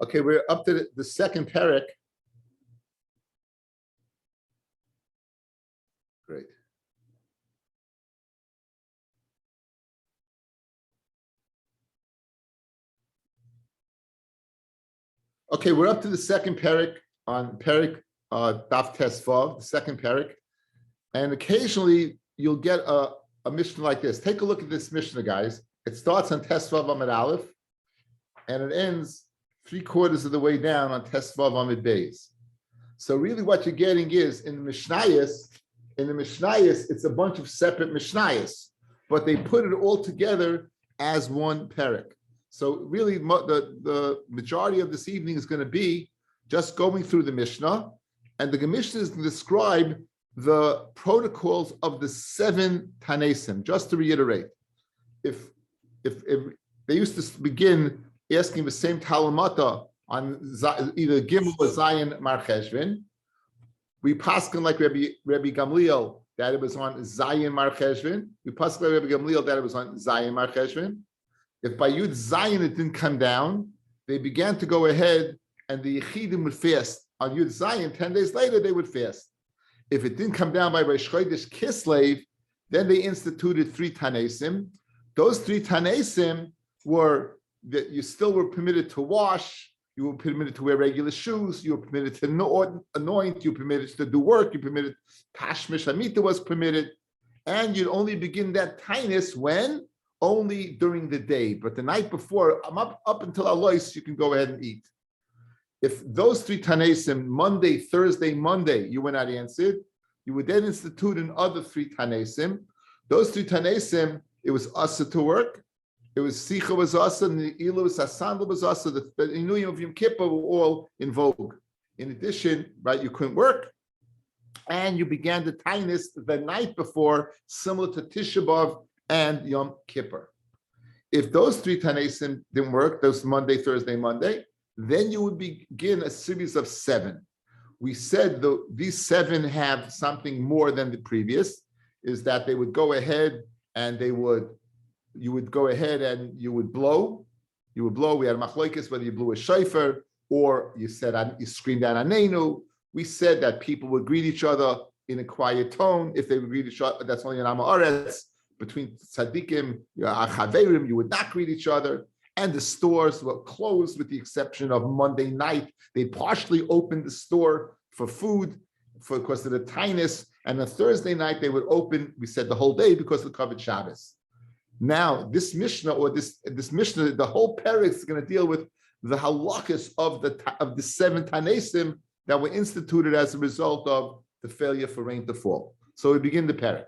Okay, we're up to the second parak. Great. Okay, we're up to the second parak on parak Daf Tesvav, the second parak. And occasionally you'll get a Mishnah like this. Take a look at this Mishnah, guys. It starts on Tesvav Amid Aleph, and it ends 3/4 of the way down on Tesvav Amid Beis. So really what you're getting is in the Mishnayos, it's a bunch of separate Mishnayos, but they put it all together as one parak. So really the majority of this evening is going to be just going through the Mishnah, and the Mishnah is going to describe the protocols of the 7 Tanesim. Just to reiterate, if they used to begin asking the same Talamata on either Gimel or Zayin Mar Cheshvan, we paskin like Rabbi Gamliel that it was on Zayin Mar Cheshvan. We paskin like Rabbi Gamliel that it was on Zayin Mar Cheshvan. If by Yud Zayin it didn't come down, they began to go ahead and the Yechidim would fast on Yud Zayin. 10 days later they would fast. If it didn't come down by Rosh Chodesh Kislev, then they instituted 3 Tanesim. Those 3 Tanesim were that you still were permitted to wash, you were permitted to wear regular shoes, you were permitted to anoint, you were permitted to do work, you were permitted, Tashmish Hamita was permitted, and you'd only begin that tainus when? Only during the day. But the night before, up until Alois, you can go ahead and eat. If those 3 Tanesim, Monday, Thursday, Monday, you were not answered, you would then institute another 3 Tanesim. Those 3 Tanesim, it was asa to work, it was Sicha was asa, and the Ilu was Asandal was asa, the Inuyim of Yom Kippur were all in vogue. In addition, right, you couldn't work, and you began the Tainus the night before, similar to Tisha B'Av and Yom Kippur. If those 3 Tanesim didn't work, those Monday, Thursday, Monday, then you would begin a series of 7. We said these 7 have something more than the previous, is that they would go ahead and you would go ahead and you would blow. You would blow. We had machloikis whether you blew a shofar or you screamed out anenu. We said that people would greet each other in a quiet tone. If they would greet each other, that's only an Amaretz. Between tzaddikim, chaverim, you would not greet each other. And the stores were closed with the exception of Monday night. They partially opened the store for food because of the tinus. And on Thursday night, they would open, we said the whole day because of the covered Shabbos. Now, this Mishnah or this Mishnah, the whole parak is going to deal with the halachas of the 7 Tanesim that were instituted as a result of the failure for rain to fall. So we begin the parak.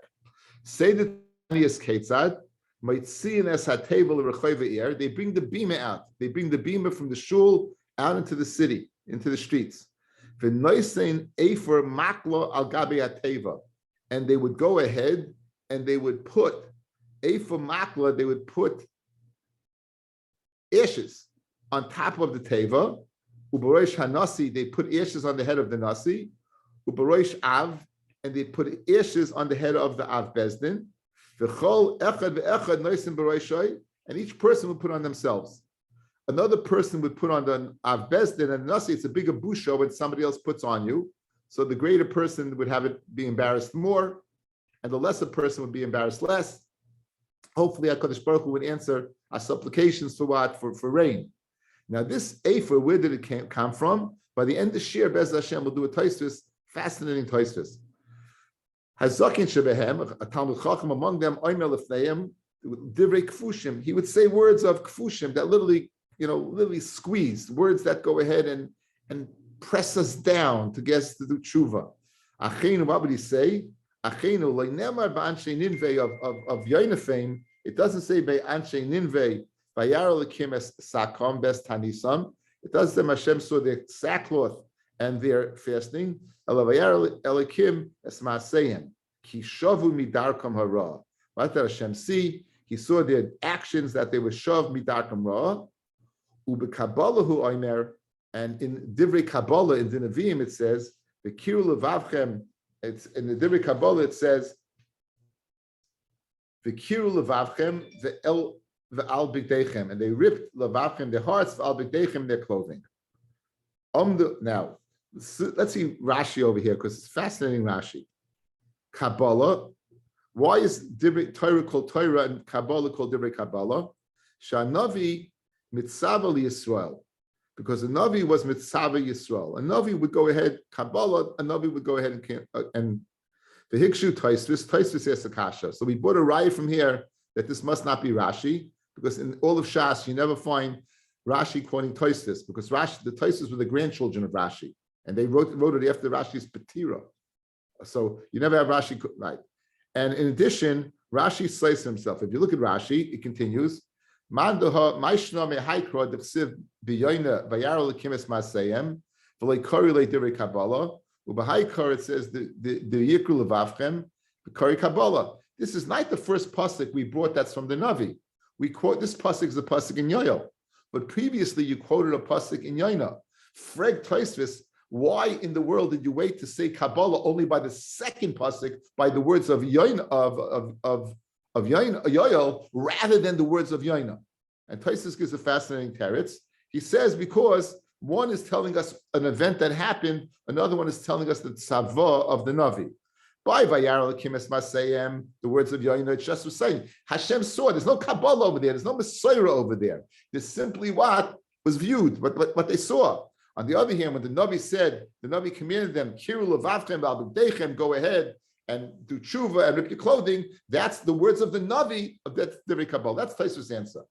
Say the Tanias Ketzad, might see in as table they bring the bima out. They bring the bima from the shul out into the city, into the streets. And they would go ahead and they would put makla, they would put ashes on top of the teva. Ubarosh hanasi, they put ashes on the head of the nasi. Ubarosh av, and they put ashes on the head of the av bezdin. And each person would put on themselves. Another person would put on the av bezdin, and nasi, it's a bigger busha when somebody else puts on you. So the greater person would have it be embarrassed more, and the lesser person would be embarrassed less. Hopefully, HaKadosh Baruch Hu would answer our supplications for what? For rain. Now, this Ephah, where did it come from? By the end of Shir, Bez Hashem will do a Tosfos, fascinating Tosfos. Hazakin Shebehem, a Talmud Chacham among them, Oimel Lefneim, Divrei Kfushim. He would say words of Kfushim that literally squeeze, words that go ahead and press us down to get us to do tshuva. Achenu, what would he say? Achenu, loinemar ba'anshe ninvei of Yoinefein. It doesn't say ba'anshe ninvei, vayar lekim es sakom bes tanisam. It doesn't say Hashem saw their sackcloth and their fasting. Vayar lekim es ma'aseyim. Ki shavu midarkam hara. What did Hashem see? He saw their actions that they were shav midarkam ra. Ubekabalahu oimer. And in Divrei Kabbalah, in the Nevi'im, it says, the Kiru Levavchem, it's in the Divrei Kabbalah, it says, the Kiru Levavchem, the Al Bigdechem, and they ripped Levavchem, their hearts, Al Bigdechem, their clothing. Now, let's see Rashi over here because it's fascinating. Rashi, Kabbalah. Why is Divrei Torah called Torah and Kabbalah called Divrei Kabbalah? Shanavi mitzava Yisrael, because a Navi was mitzava Yisrael. A Navi would go ahead, Kabbalah, a Navi would go ahead and the Hikshu Taisvis is Akasha. So we brought a raya from here that this must not be Rashi, because in all of Shas you never find Rashi quoting Taisvis, because the Taisvis were the grandchildren of Rashi, and they wrote it after Rashi's Petira. So you never have Rashi, right? And in addition, Rashi slays himself. If you look at Rashi, it continues. Mandoha Maishna Mehaikra Dechsiv Biyoina Vayaro Lekimis Masayem V'lei Kori Divrei Kabbalah Ubahaikar. It says the Yikru Levavchem Kori Kabbalah. This is not the first pasuk we brought. That's from the Navi. We quote this pasuk is a pasuk in Yoel, but previously you quoted a pasuk in Yoina. Freg Taisvis. Why in the world did you wait to say Kabbalah only by the second pasuk, by the words of Yoina of Yoel, rather than the words of Yoina? And Taisus gives a fascinating teretz. He says because one is telling us an event that happened, another one is telling us the tzava of the Navi. By Vayar Lekimis Masayem, the words of Yoina, it's just was saying Hashem saw. There's no Kabbalah over there. There's no Messiah over there. There's simply what was viewed, what they saw. On the other hand, when the Navi said, the Navi commanded them, Kiru levavchem v'al go ahead and do tshuva and rip your clothing, that's the words of the Navi, that's Divrei Kabbalah. That's Taisus' answer.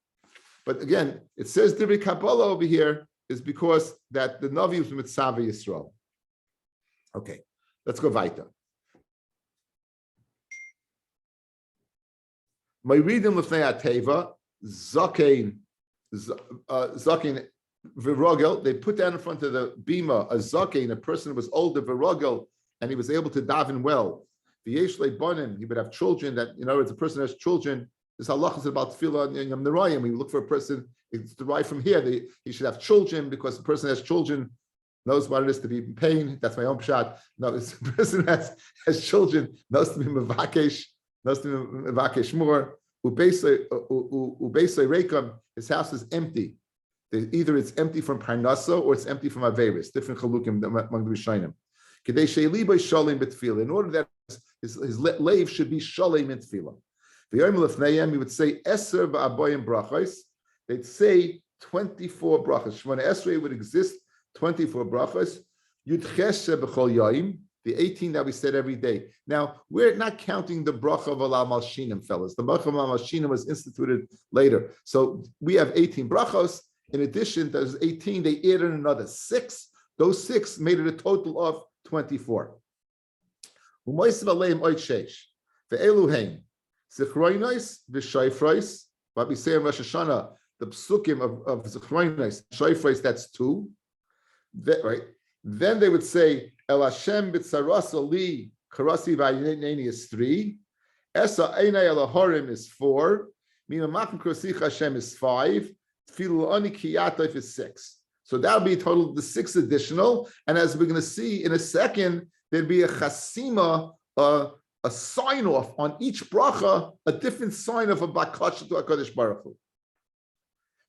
But again, it says Divrei Kabbalah over here is because that the Navi was Mitzvah Yisrael. Okay, let's go weiter. Mayridim l'fnei ateva, zakein Virogel, they put down in front of the bima a zakein, a person who was older, Virogel, and he was able to daven well. V'yesh leibonim, he would have children. That, in other words, a person has children. This halachah is about tefillah and Yom Nerayim. When you look for a person, it's derived from here. He should have children because the person has children, knows what it is to be in pain. That's my own shot. No, the person has children, knows to be mevakesh more. Ubeisei reikam, his house is empty. Either it's empty from parnasa or it's empty from averis. Different chalukim among the Rishonim. Kedei she'li by shalom b'tefillah. In order that his leiv should be shalom in tefillah. V'yom lefneihem, he would say eser v'aboyim brachos. They'd say 24 brachos. Shemona Esrei would exist 24 brachos. Yud chesed b'chol yom. The 18 that we said every day. Now, we're not counting the bracha of Alam al-Shinim, fellas. The bracha of Alam al-Shinim was instituted later. So we have 18 brachos. In addition, there's 18, they added another 6. Those 6 made it a total of 24. What we say in Rosh Hashanah, the psukim of Zechroinos, Shayfreis, that's 2. Right? Then they would say, El Hashem b'tzarasa li karasi v'ayineni is 3. Esa einay el harim is 4. Mina makan krosich Hashem is 5. Tfilu kiyatov is 6. So that'll be a total of the 6 additional. And as we're going to see in a second, there'd be a chasima, a sign off on each bracha, a different sign of a bakasha to HaKadosh Baruch Hu.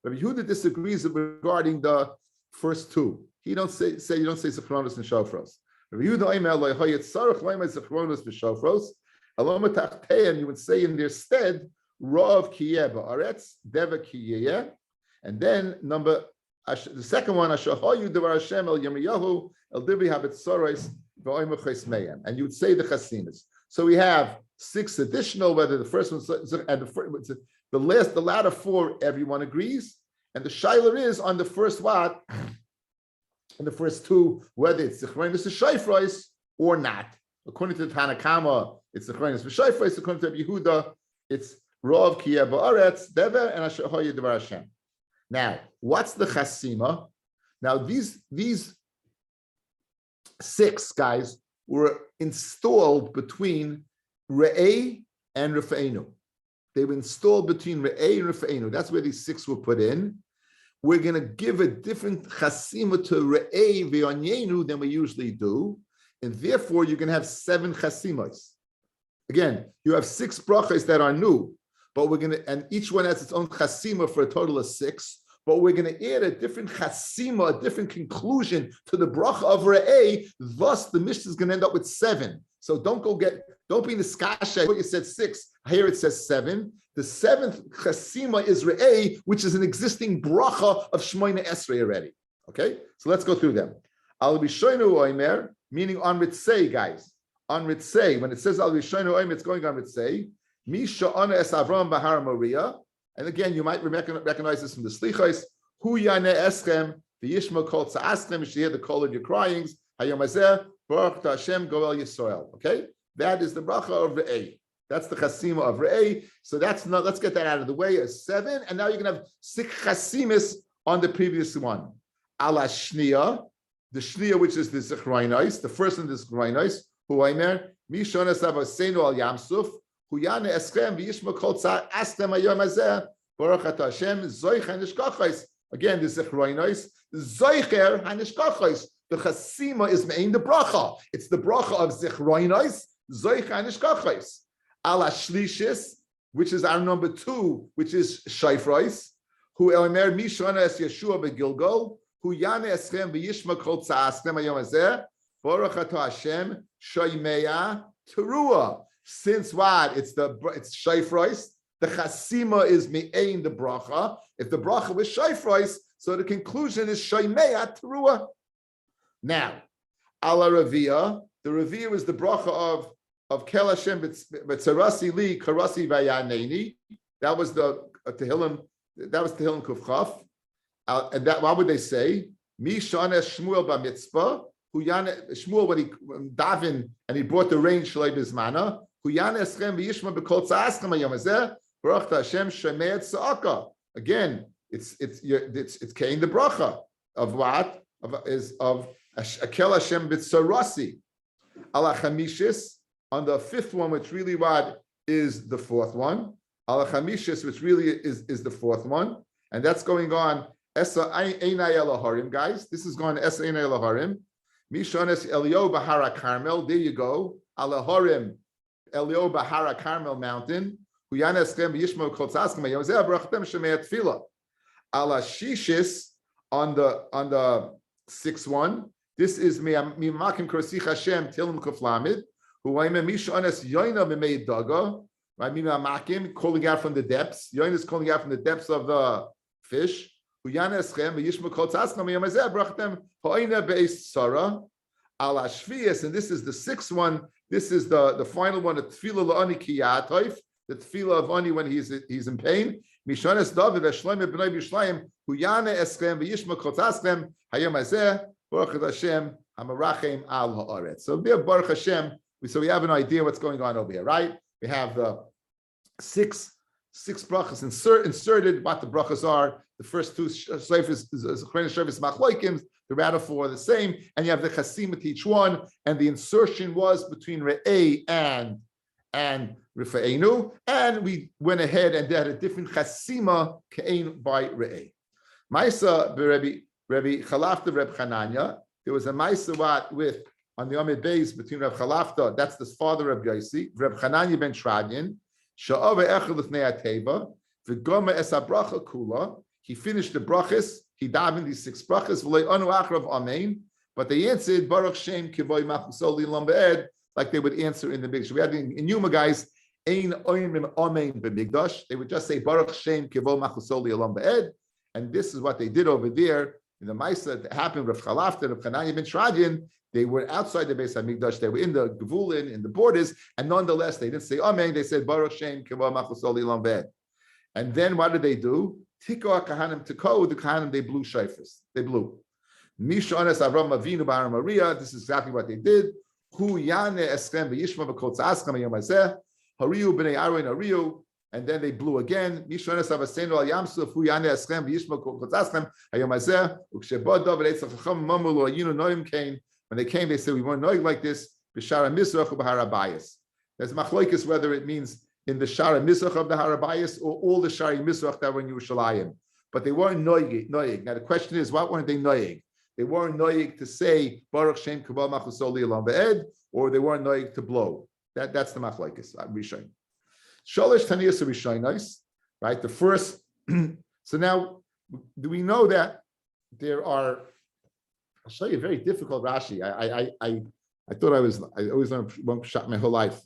Rabbi Yehuda disagrees regarding the first 2. He don't say you don't say Zechronos and Shofros. Rabbi Yehuda Omer lo hayet sarach loyma Zechronos v'Shofros. Aloma tachteim, you would say in their stead, Rav kiyeh ba'aretz, Deva kiyeh. And then the second one, Ashahayu Devar Hashem El Yirmiyahu El Divri Habitzoros V'Oimer Chesmeyem, and you would say the Chasinas. So we have 6 additional. Whether the first one and the latter 4, everyone agrees, and the shayla is on the first what, and the first 2, whether it's Zechronis Shayfreis or not. According to the Tanakama, it's Zechronis Shayfreis. According to Yehuda, it's Rav Kiyeh Ba'aretz Deva and Ashahayu Devar Hashem. Now, what's the chasima? Now, these 6 guys were installed between Re'eh and Rifeinu. They were installed between Re'eh and Rifeinu. That's where these 6 were put in. We're going to give a different chasima to Re'eh Ve'onyenu than we usually do, and therefore you're going to have 7 chasimas. Again, you have 6 brachas that are new. But we're going to, and each one has its own chasima for a total of 6. but we're going to add a different chasima, a different conclusion to the bracha of Re'eh. Thus, the Mishnah is going to end up with 7. So don't be in the skasha. I thought you said 6. Here it says 7. The 7th chasima is Re'eh, which is an existing bracha of Shmoyne Esrei already. Okay, so let's go through them. Al Rishoinu Oimer, meaning on Ritzei, guys. On Ritzei, when it says Al Rishoinu Oimer, it's going on Ritzei. Misha Ana Es Avram Bahar Maria. And again, you might recognize this from the Slichos. Hu Yane Eschem, the Yishma Kol Tza'aschem, you hear the call of your cryings. Hayom Hazeh, Baruch Hashem Goel Yisrael. Okay, that is the bracha of Re'eh. That's the chasima of Re'eh. So let's get that out of the way as 7. And now you're going to have 6 chasimis on the previous one. Ala Shniya, the Shniya, which is the Zichrainos, the first one is Zichrainos, Hu Aimer, Mishon Esav Seinu Al Yamsuf, Hu Yane Eschem, V'yishma Kol Tzar Astem Hayom Hazeh, Baruch Ata Hashem, Zoich HaNishkachos. Again, the Zichrainos, Zoicher HaNishkachos. The chasima is me'in the bracha. It's the bracha of Zichrainos, Zoich HaNishkachos. Ala Shlishis, which is our number 2, which is Shayfrois, Hu Aimer, Mishon Es Yeshua Begilgol, Hu Yane Eschem v'yishma kol tza'astem hayom hazeh, Baruch Ata Hashem, Shoymeya Teruah. Since what? It's Shayfrois. The chasima is me'ein the bracha. If the bracha was Shayfrois, so the conclusion is Shoymeya Teruah. Now, Ala Raviyah, the Raviyah is the bracha of Kel Hashem b'tzarasi li karasi vayaneni. That was the Tehillim. That was Tehillim Kufchaf. And that, what would they say? Mi shana Shmuel b'mitzvah. Shmuel, when he davened and he brought the rain shalei bizmana. Huyana eschem v'yishma b'kol tza'aschem hayom hazeh. Baruch Hashem shemei tza'aka. Again, it's Kain the bracha of what? Of Akel Hashem b'tzarasi. Ala chamishis, on the 5th one, which really what is the 4th one. Ala chamishis, which really is the 4th one. And that's going on Esa Einay Eloharim, guys. This is going Esa Einay Eloharim. Mishones Elio Bahara Carmel. There you go. Eloharim, Elio Bahara Carmel mountain. Huyanes Kem Yishmo Kol Tzaskem Yozeh Brachtem Shemei Tefillah. Ala Shishis on the 6th one. This is Mimakim Krosich Hashem Tilim Kuflamid. Huayme Mishones Yoina B'Mei Daga. Right, Mimakim calling out from the depths. Yoina is calling out from the depths of the fish. Huyaneschem v'yishma kol tzaskem yomazeh brachtem ha'ina be'es tzara al hashvias, and this is the 6th one. This is the final one. The tefillah la'ani ki ya'atoif, the tefillah of ani when he's in pain. Mishanes David v'shloim b'nai b'shlayim huyaneschem v'yishma kol tzaskem hayomazeh baruch Hashem hamarachem al ha'aretz. So there, baruch Hashem. So we have an idea what's going on over here, right? We have the 6 brachas inserted. What the brachas are? The first 2 shleifis is machloikim. The other 4 are the same, and you have the chasima to each one. And the insertion was between Re'eh and Rifa'enu, and we went ahead and did a different chasima kein by Re'eh. Maisa Rabbi Chalafta Reb Chananya. There was a Maisa with on the Amid Beis between Reb Chalafta, that's the father of Yosi, Reb Chananya ben Shradyan. Sha'ava echel lifnei ateva, v'goma es habracha kula. He finished the brachas. He davened these 6 brachas. V'lei anu achrav amen. But they answered Baruch Shem kivoy machusol lilam be'ed, like they would answer in the Mikdash. We had in Yuma, guys, ein oimim amen b'mikdash. They would just say Baruch Shem kivoy machusol lilam be'ed, and this is what they did over there in the Maisa that happened with Chalafta and Chananya ben Shradyan. They were outside the Beis Hamikdash. They were in the Gevulin, in the borders, and nonetheless, they didn't say Amen. They said Baruch Shem Kiva Machusol Ilam Ved. And then what did they do? Tiko Kahanim Tiko, the Kahanim, they blew shayfers. They blew. Mishones Avram Avinu Bar Maria. This is exactly what they did. Hu Yane Eschem v'Yishma v'Kol Tzaskem Hayom Hazeh. Hariu b'nei Aron Hariu. And then they blew again. Mishones Avasenu Al Yamsuf. Hu Yane Eschem v'Yishma v'Kol Tzaskem Hayom Hazeh. Ukshebod David Eitz Chacham Mamulu Ayinu Noim Kain. When they came, they said, we weren't knowing like this. B'shara Mizrach or B'hara Bayis. There's machlokes whether it means in the Shara Mizrach of the Harabayis or all the Shari Mizrach that were in Yerushalayim. But they weren't noyig. Now the question is, what weren't they noyig? They weren't noyig to say Baruch Shem Kabal Machusoli Elam Be'ed, or they weren't noyig to blow. That's the machlokes. Rishon. Shalish Taniyas Rishonais, right? The first. So now Do we know that there are? I'll show you a very difficult Rashi. I thought I always learned one shot my whole life.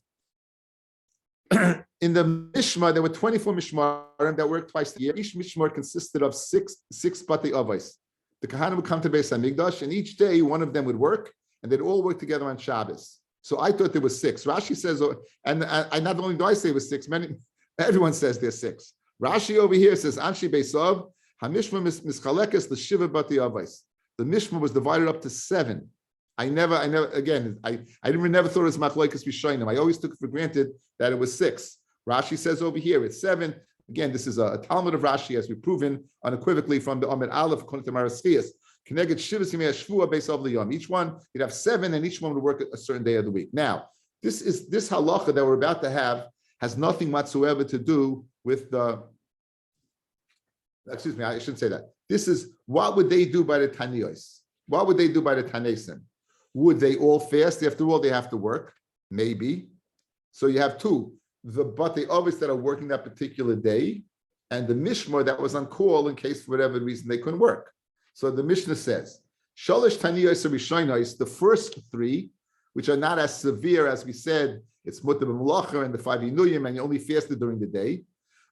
In the Mishmar, there were 24 Mishmarim that worked twice a year. Each Mishmar consisted of six Batei Avos. The Kahanim would come to Beis Hamikdash, and each day one of them would work, and they'd all work together on Shabbos. So I thought there was six. Rashi says, and not only do I say it was six, everyone says there's six. Rashi over here says, Anshi Beisav, Hamishma Mischalekes, the Shiva Batei Avos. The Mishmar was divided up to 7. I never never thought it was Machlokes Rishonim. I always took it for granted that it was 6. Rashi says over here it's 7. Again, this is a Talmud of Rashi, as we've proven unequivocally from the Amid Aleph, according to Maraskias. Keneged Shivas Yimei Shvua Beis Av Liyom. Each one, you'd have 7, and each one would work a certain day of the week. Now, this halacha that we're about to have has nothing whatsoever to do with the. Excuse me, I shouldn't say that. This is what would they do by the Taniyos? What would they do by the Tanesim? Would they all fast? After all, they have to work. Maybe. So you have 2. The Batei Avos that are working that particular day, and the Mishmar that was on call in case for whatever reason they couldn't work. So the Mishnah says, Shalosh Taniyos Rishonos, the first 3, which are not as severe as we said, it's Mutar B'Melacha and the 5 Inuyim, and you only fasted during the day.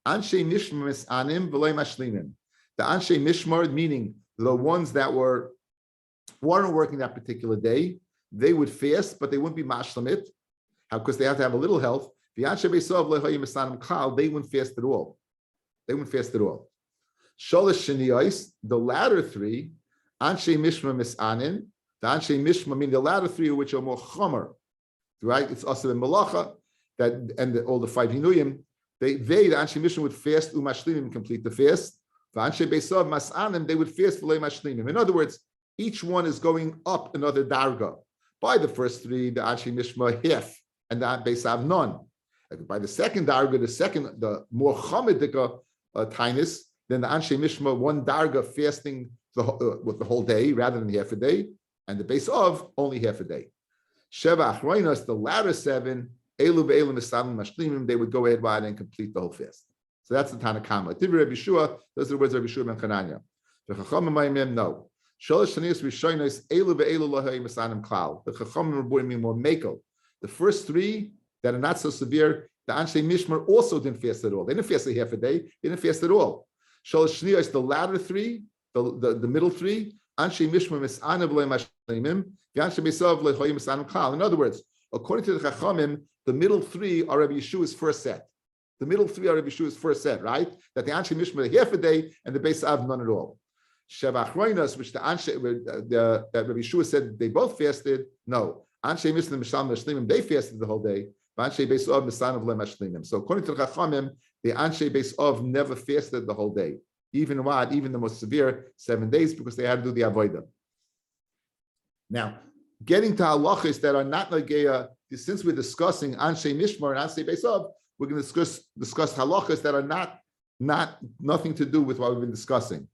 Anshe Mishmar Misanim V'lei Mashlimim. The Anshe Mishmar, meaning the ones that weren't working that particular day, they would fast, but they wouldn't be mashlamit. How? Because they have to have a little health. The Anshe Beisav Lehoyim Misanim Klal, they wouldn't fast at all. They wouldn't fast at all. Sholosh Sheniyos, the latter 3, Anshe Mishmar Misanin, the Anshe Mishmar, mean the latter 3, which are more chomer, right? It's also the Malacha, that and all the 5 Hinuyim, the Anshe Mishmar would fast umashlimim, complete the fast. The Anshe Beisav Masanim, they would fast v'lei mashlimim. In other words, each one is going up another darga. By the first 3, the Anshe Mishmar half, and the Beisav none. By the second darga, the more chomedika tinus, then the Anshe Mishmar 1 darga fasting with the whole day rather than half a day, and the Beisav only half a day. Sheva Achroinos, the latter 7, Elu ve'elu misalim mashlimim, they would go ahead and complete the whole fast. So that's the Tanakama. Tivri Rabbi Shua, those are the words of Rabbi Shua ben Chananya. The Chachamim Ma'imim, no. Sholosh Shanios Rishonos, Elu ve'elu lohei misanim klal. The Chachamim are more makel. The first 3 that are not so severe, the Anshe Mishmar also didn't fast at all. They didn't fast a half a day. They didn't fast at all. Shalosh Shnios, the latter 3, the middle 3, Anshe Mishmar Misanim v'lei mashlimim, v'Anshe Beisav lehoyim misanim klal. In other words, according to the Chachamim, the middle 3 are Rabbi Yeshua's first set. The middle 3 are Rabbi Yeshua's first set, right? That the Anshe Mishmar half a day and the Beisav none at all. Sheva Achroinos, which the Anshe that Rabbi Yeshua said they both fasted. No, Anshe Mishmar Misham Mashlimim, they fasted the whole day. Anshe Beisav Misanim v'lei mashlimim. So according to the Chachamim, the Anshe Beisav never fasted the whole day. Even the most severe 7 days, because they had to do the avodah. Now, getting to halachas that are not nageya, since we're discussing Anshe Mishmar and Anshe Beisav, we're going to discuss halachas that are nothing to do with what we've been discussing.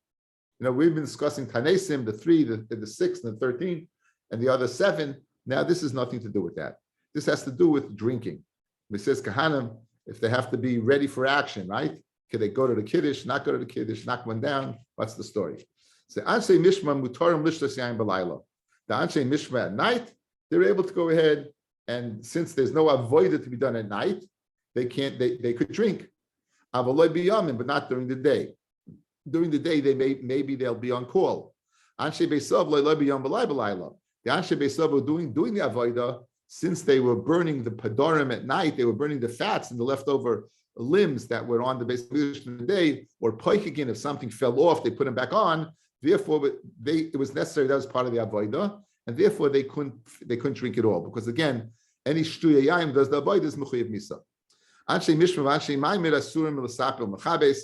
You know, we've been discussing Tanesim, the 3, the 6, and the 13, and the other 7. Now, this has nothing to do with that. This has to do with drinking. It says Kahanim, if they have to be ready for action, right? Can they go to the Kiddush, not go to the Kiddush, knock one down? What's the story? So Anshe Mishmar Mutarim Lishtos Yain B'Layla. The Anshe Mishmar at night, they're able to go ahead, and since there's no avodah to be done at night, they could drink. Avaloi B'Yamim, but not during the day. During the day, maybe they'll be on call. Anshe Beisav Lo'loi B'Yam B'Lai B'Layla. The Anshe Beisav were doing the avodah, since they were burning the padorim at night, they were burning the fats and the leftover limbs that were on the base of the day, or poikigin, if something fell off, they put them back on. Therefore, it was necessary, that was part of the avodah, and therefore they couldn't drink it all, because again, any shtuya yaim does the avodah is mechuyev misa. Anshe Mishmar, Anshe Maimed, Asurim, L'sapil, Mechabes,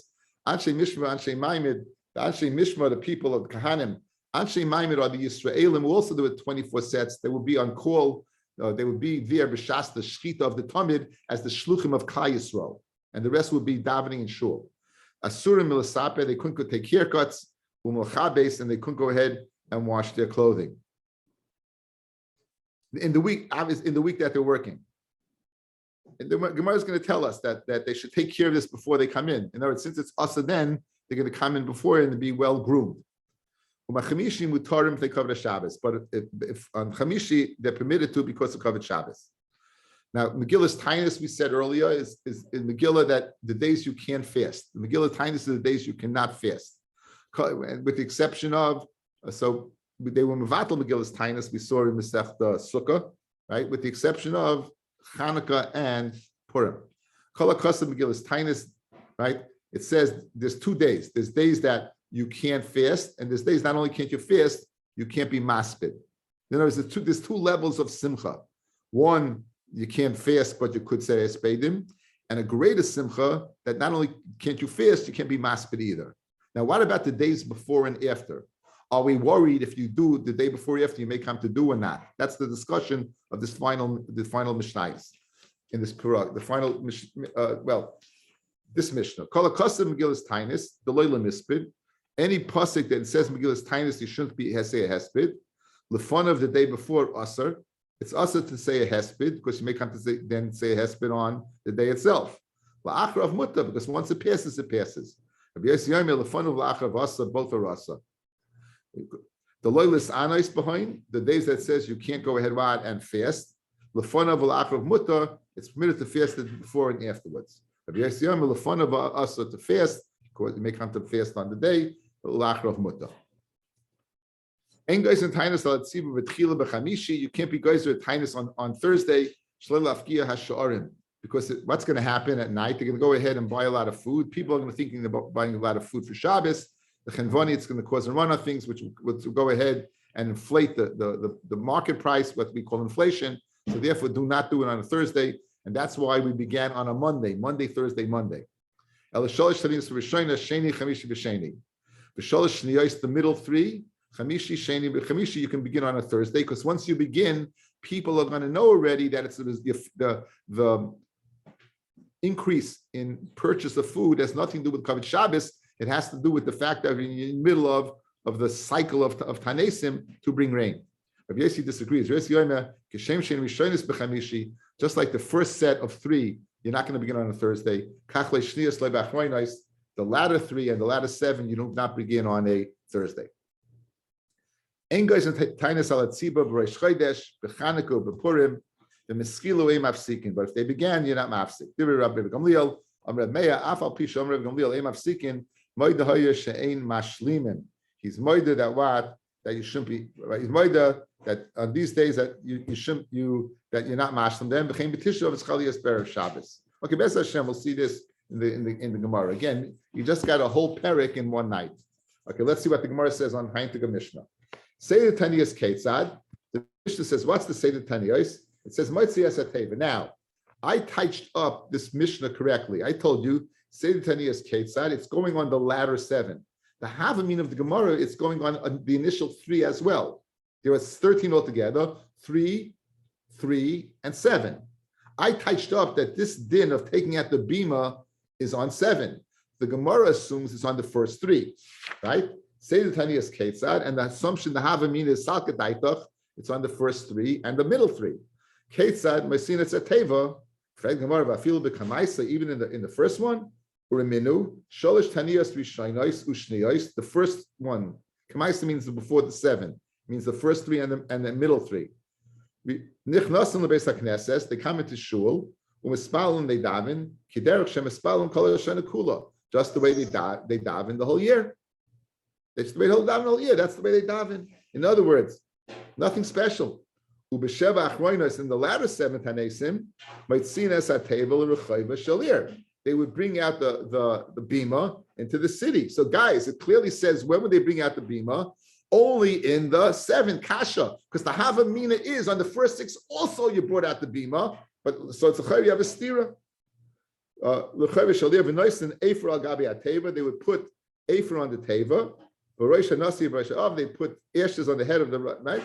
Anshe Mishmar, Anshe Maimed, the Anshe Mishmar, the people of Kahanim, Anshe Maimed are the Yisraelim, who also do it 24 sets. They will be on call. They would be there b'shas the shchita of the tamid as the shluchim of Klal Yisrael, and the rest would be davening in shul. Asurim milasape, they couldn't go take haircuts, umilchabes, and they couldn't go ahead and wash their clothing. In the week that they're working, and the Gemara is going to tell us that they should take care of this before they come in. In other words, since it's asa then, they're going to come in before and be well groomed. But if on Chamishi, they're permitted to because of Kavod Shabbos. Now, Megillah's Tainus, we said earlier, is in Megillah that the days you can't fast. The Megillah Tainus are the days you cannot fast. With the exception of, so they were Mevatel Megillah's Tainus, we saw in Masechta Sukkah, right? With the exception of Hanukkah and Purim. Kol HaKosam Megillah's Tainus, right? It says there's 2 days. There's days that you can't fast, and there's days not only can't you fast, you can't be maspid. In other words, there's two levels of simcha. One, you can't fast, but you could say espedim, and a greater simcha that not only can't you fast, you can't be maspid either. Now, what about the days before and after? Are we worried if you do the day before or after you may come to do or not? That's the discussion of this final mishnayos in this parak. The final this mishnah. Kol HaKosam Megillah's Tainus, the loyla mispid. Any pasuk that says Megillah's Tainus, you shouldn't say a hesped. Lefon of the day before Asr, it's Asr to say a hesped because you may come to say a hesped on the day itself. La'achar of Mutta, because once it passes, it passes. Rabbi Yossi Yomi lefon of la'achar of Asr, both are Asr. The loylis anais behind the days that says you can't go ahead and fast. Lefon of la'achar of Mutta, it's permitted to fast it before and afterwards. Rabbi Yossi Yomi lefon of Asr to fast, because you may come to fast on the day. La'achar of Mutta. You can't be geyser at Tainus on Thursday, because what's going to happen at night? They're going to go ahead and buy a lot of food. People are going to be thinking about buying a lot of food for Shabbos. The Chenvoni, it's going to cause a run of things, which will go ahead and inflate the market price, what we call inflation. So therefore, do not do it on a Thursday. And that's why we began on a Monday, Thursday, Monday. The middle three, Chamishi, Sheni, Chamishi, you can begin on a Thursday, because once you begin, people are going to know already that it's the increase in purchase of food has nothing to do with Kavod Shabbos. It has to do with the fact that you're in the middle of the cycle of Tanesim to bring rain. Rabbi Yossi disagrees. Just like the first set of 3, you're not going to begin on a Thursday. The latter 3 and the latter 7, you do not begin on a Thursday. But if they began, you're not mafsik. He's moida that what? That you shouldn't be, right? He's moida that on these days that you shouldn't, that you're not mashlim. Then became betisha of Chalias Berev Shabbos. Okay, Bes Hashem, we'll see this in the Gemara. Again, you just got a whole perik in one night. Okay, let's see what the Gemara says on Haintiga Mishnah. Seder Taniyas Ketzad. The Mishnah says, what's the Seder Taniyas? It says, Moitzias Ateva. Now, I touched up this Mishnah correctly. I told you, Seder Taniyas Ketzad, it's going on the latter 7. The Havamin of the Gemara, it's going on the initial 3 as well. There was 13 altogether, 3, 3, and 7. I touched up that this din of taking out the bima is on 7. The Gemara assumes it's on the first 3, right? Say the Taniyas Ketzad, and the assumption the Havamin is Salka Daitach, it's on the first 3 and the middle 3. Ketzad, Mesina Tzateva, even in the first one, Uriminu, Sholish Taniyas Rishaynois Ushneois, the first one. Kamaisa means before the 7, means the first 3 and the middle 3. Nichnasim lebeis hakneses, they come into shul, u'mispalin they daven, kiderech shemispalin kol hashana kula, just the way they daven the whole year. That's the way they'll daven the whole year. That's the way they daven. In other words, nothing special. Ubesheva achroinos, in the latter 7 tanesim, maitzines ateva l'rechayva shalir. They would bring out the bima into the city. So guys, it clearly says when would they bring out the bima? Only in the 7 kasha, because the Havamina is on the first 6. Also, you brought out the bima, but so it's a chayyv. You have a stira. They would put afer on the teva. They put ashes on the head of the right.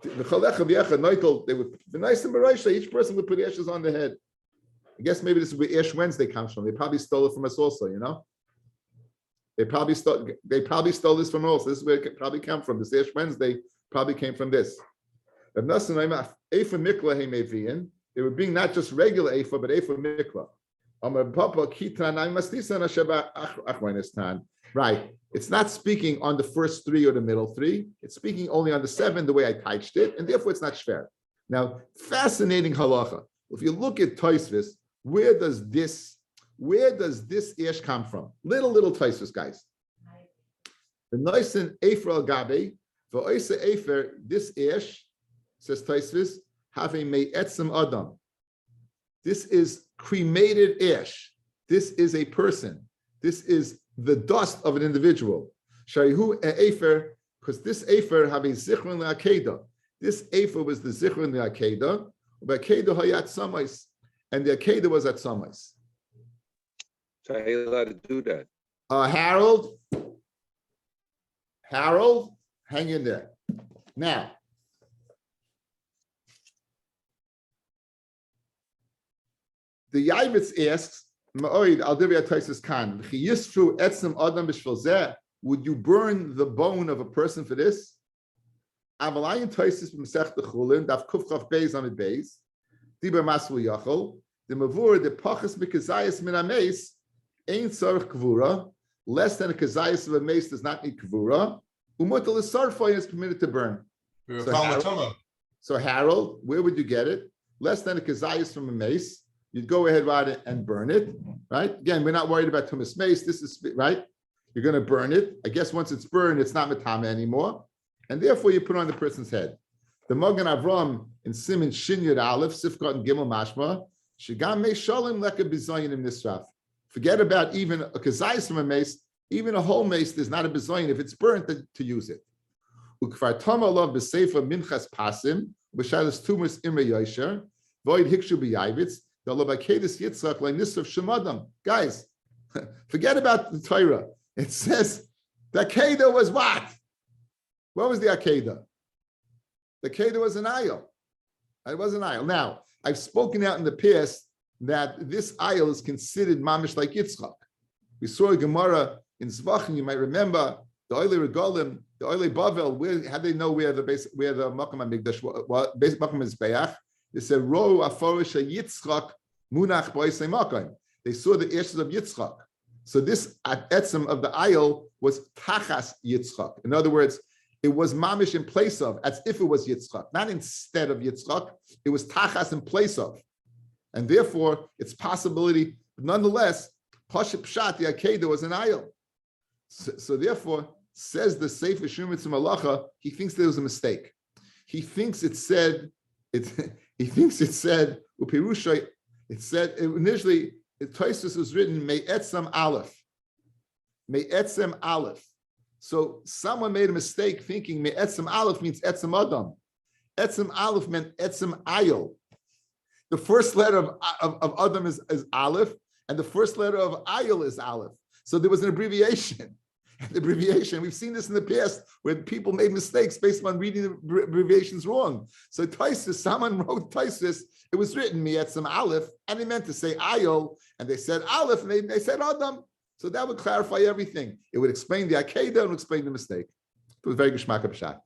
They would be nice and barayisha. Each person would put ashes on the head. I guess maybe this is where Ash Wednesday comes from. They probably stole it from us also, you know. They probably stole this from us. This is where it probably came from. This Ash Wednesday probably came from this. They would bring not just regular Ephah, but Ephah Mikla. Right. It's not speaking on the first three or the middle three. It's speaking only on the seven, the way I touched it, and therefore it's not shver. Now, fascinating halacha. If you look at Tosfos, where does this ish come from? Little Tosfos, guys. The Noisen Efer al Gabe, for Oisa Efer, this ish, says Tosfos, have a me'etzem adam. This is cremated ish. This is a person. This is the dust of an individual. Sharihu Efer, because this Efer have a zichron le'akeda. This Efer was the zichron le'akeda, but akeda hayat samais, and the akeda was at samais. So how are you allowed to do that? Harold, hang in there. Now, the Yavitz asks, Ma'oid al Divya Taisus Khan, would you burn the bone of a person for this? Avalayin Taisus B'Mesech Chulin, Daf Kufchaf Beis Amid Beis, Diber Masul Yachol, the Mavur, the Pachas Mikazayas Min Ameis, Ein Tzarech Kvura, less than a Kazayas of a mace does not need Kvura, Umutal is Sarfoy is permitted to burn. So Harold, where would you get it? Less than a Kazayas from a mace, you'd go ahead and burn it, right? Again, we're not worried about Tumas mace. This is, right? You're going to burn it. I guess once it's burned, it's not Matama anymore. And therefore, you put it on the person's head. The Mogan Avram in Siman Shin Yud Aleph, Sifkat and Gimel Mashma, Shigam Me Shalom Leka Bizayin in Nisraf. Forget about even a kazayis from a mace, even a whole mace, there's not a bizayin if it's burnt to use it. Ukvar Tama Lov B'Sefer Minchas Pasim, B'Shalas Tumas Imre Yosher, Void Hikshu B'Yavitz, the Lobakedis Yitzchak Like Nisraf Shemadam. Guys, forget about the Torah. It says the Akeda was what? What was the Akeda? The Akeda was an ayil. It was an ayil. Now, I've spoken out in the past that this ayil is considered mamish like Yitzchak. We saw a Gemara in Zvachim, you might remember, the Oile Regolim, the Oile Bavel, how they know where the Makam HaMikdash, basic Makam Mizbeach? They said, Ro Aforish Yitzchak Munach B'Oisei Makam. They saw the ashes of Yitzchak. So this etzem of the ayil was Tachas Yitzchak. In other words, it was mamish in place of, as if it was Yitzchak, not instead of Yitzchak. It was Tachas in place of. And therefore, it's possibility, but nonetheless, Pashat Pshat, the Akeda was an ayil. So therefore, says the Sefer Shumitz Malacha, he thinks there was a mistake. He thinks it said, Upirusha, it said, initially, Tosfos was written, Me'etzem Aleph. Me'etzem Aleph. So someone made a mistake thinking Me'etzem Aleph means Etzem Adam. Etzem Aleph meant Etzem Ayil. The first letter of Adam is Aleph, and the first letter of Ayil is Aleph. So there was an abbreviation. The abbreviation, we've seen this in the past where people made mistakes based on reading the abbreviations wrong. So Tosfos, someone wrote Tosfos, it was written Me'etzem Aleph, and they meant to say Ayil, and they said Aleph, and they said Adam. So that would clarify everything. It would explain the Akeda and would explain the mistake. It was very Geshmak B'Shat.